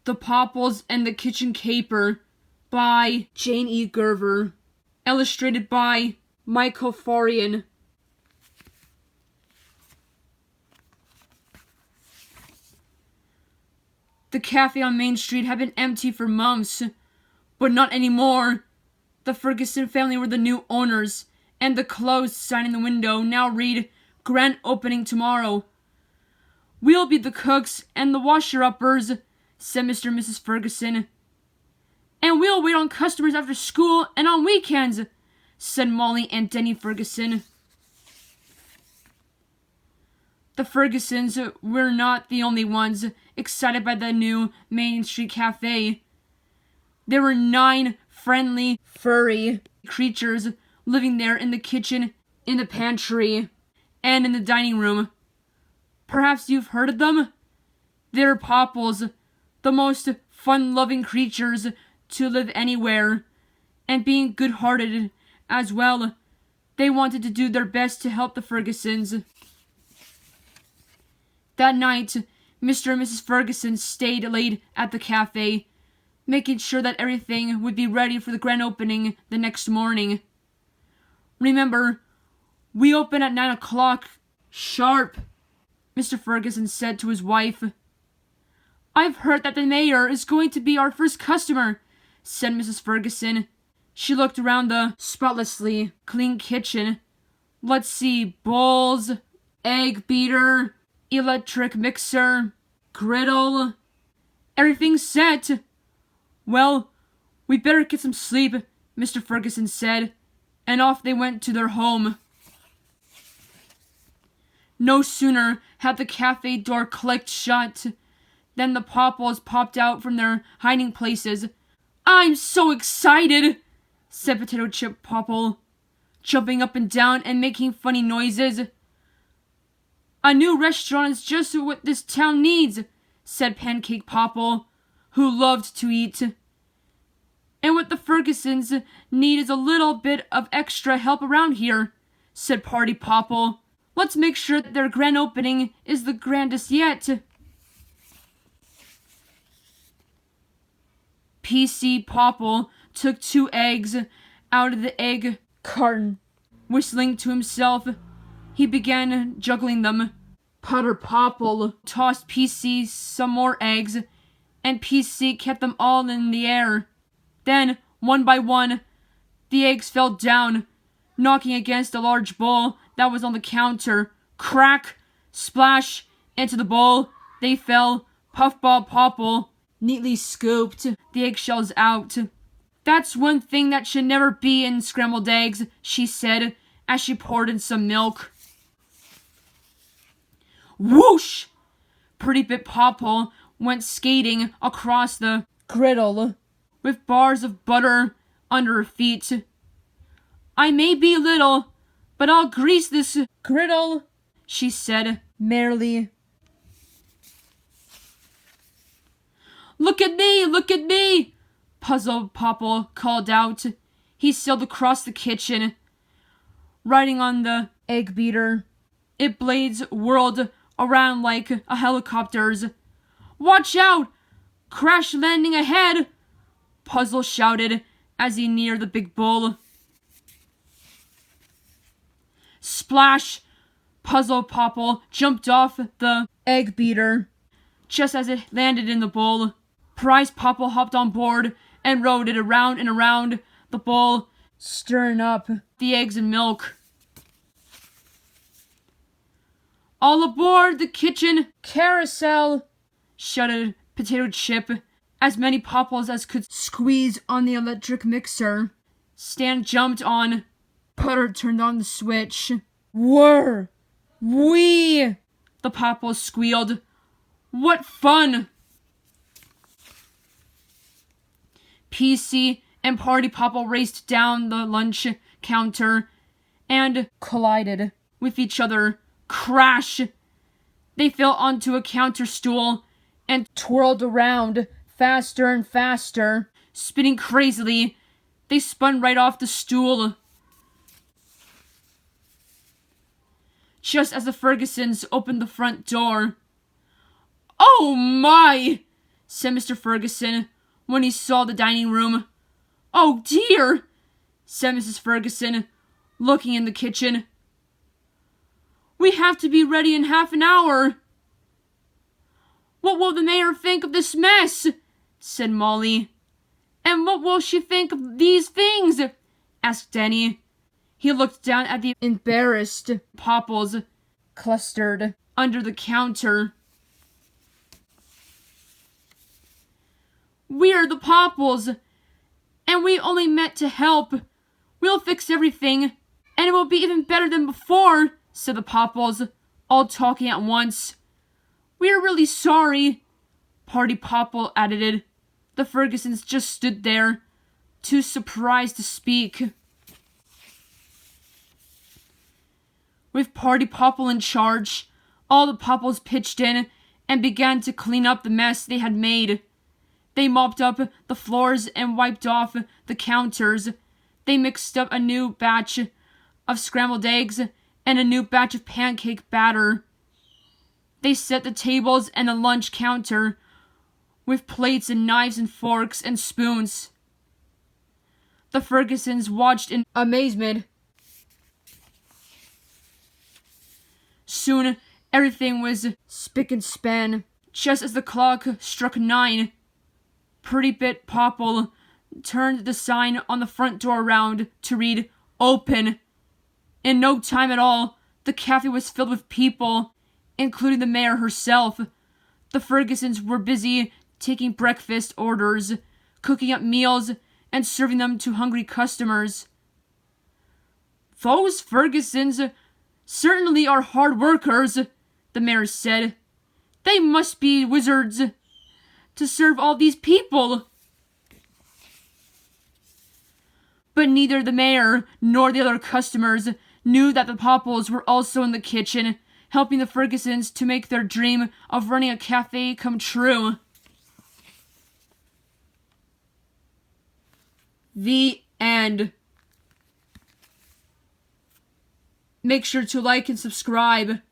The Popples and the Kitchen Caper by Jane E. Gerver. Illustrated by Michael Forian. The cafe on Main Street had been empty for months, but not anymore. The Ferguson family were the new owners, and the closed sign in the window now read, "Grand opening tomorrow." "We'll be the cooks and the washer-uppers," said Mr. and Mrs. Ferguson. "And we'll wait on customers after school and on weekends," said Molly and Denny Ferguson. The Fergusons were not the only ones excited by the new Main Street Cafe. There were 9 friendly, furry creatures living there in the kitchen, in the pantry, and in the dining room. Perhaps you've heard of them? They're Popples, the most fun-loving creatures to live anywhere, and being good-hearted as well, they wanted to do their best to help the Fergusons. That night, Mr. and Mrs. Ferguson stayed late at the cafe, making sure that everything would be ready for the grand opening the next morning. "Remember, we open at 9 o'clock, sharp," Mr. Ferguson said to his wife. "I've heard that the mayor is going to be our first customer," said Mrs. Ferguson. She looked around the spotlessly clean kitchen. "Let's see, bowls, egg beater, electric mixer, griddle. Everything's set." "Well, we better get some sleep," Mr. Ferguson said, and off they went to their home. No sooner had the cafe door clicked shut than the Popples popped out from their hiding places. "I'm so excited," said Potato Chip Popple, jumping up and down and making funny noises. "A new restaurant is just what this town needs," said Pancake Popple, who loved to eat. "And what the Fergusons need is a little bit of extra help around here," said Party Popple. "Let's make sure that their grand opening is the grandest yet." PC Popple took 2 eggs out of the egg carton. Whistling to himself, he began juggling them. Putter Popple tossed PC some more eggs, and PC kept them all in the air. Then, one by one, the eggs fell down, knocking against a large bowl that was on the counter. Crack! Splash! Into the bowl they fell. Puffball Popple neatly scooped the eggshells out. "That's one thing that should never be in scrambled eggs," she said, as she poured in some milk. Whoosh! Pretty Bit Popple went skating across the griddle, with bars of butter under her feet. "I may be little, but I'll grease this griddle," she said merrily. "Look at me! Look at me!" Puzzled Popple called out. He sailed across the kitchen, riding on the egg beater. Its blades whirled around like a helicopter's. "Watch out! Crash landing ahead!" Puzzle shouted as he neared the big bowl. Splash! Puzzle Popple jumped off the egg beater just as it landed in the bowl. Prize Popple hopped on board and rode it around and around the bowl, stirring up the eggs and milk. "All aboard the kitchen carousel!" shouted Potato Chip, as many Popples as could squeeze on the electric mixer. Stan jumped on. Putter turned on the switch. "Whir! Whee!" the Popples squealed. "What fun!" PC and Party Popple raced down the lunch counter and collided with each other. Crash! They fell onto a counter stool and twirled around faster and faster. Spinning crazily, they spun right off the stool. Just as the Fergusons opened the front door. "Oh my!" said Mr. Ferguson when he saw the dining room. "Oh dear," said Mrs. Ferguson, looking in the kitchen. "We have to be ready in half an hour." "What will the mayor think of this mess?" said Molly. "And what will she think of these things?" asked Denny. He looked down at the embarrassed Popples clustered under the counter. "We're the Popples, and we only meant to help. We'll fix everything, and it will be even better than before," said the Popples, all talking at once. "We're really sorry," Party Popple added. The Fergusons just stood there, too surprised to speak. With Party Popple in charge, all the Popples pitched in and began to clean up the mess they had made. They mopped up the floors and wiped off the counters. They mixed up a new batch of scrambled eggs and a new batch of pancake batter. They set the tables and the lunch counter with plates and knives and forks and spoons. The Fergusons watched in amazement. Soon, everything was spick and span. Just as the clock struck 9, Pretty Bit Popple turned the sign on the front door around to read, "Open." In no time at all, the cafe was filled with people, including the mayor herself. The Fergusons were busy taking breakfast orders, cooking up meals, and serving them to hungry customers. "Those Fergusons certainly are hard workers," the mayor said. "They must be wizards to serve all these people." But neither the mayor nor the other customers knew that the Popples were also in the kitchen, helping the Fergusons to make their dream of running a cafe come true. The end. Make sure to like and subscribe.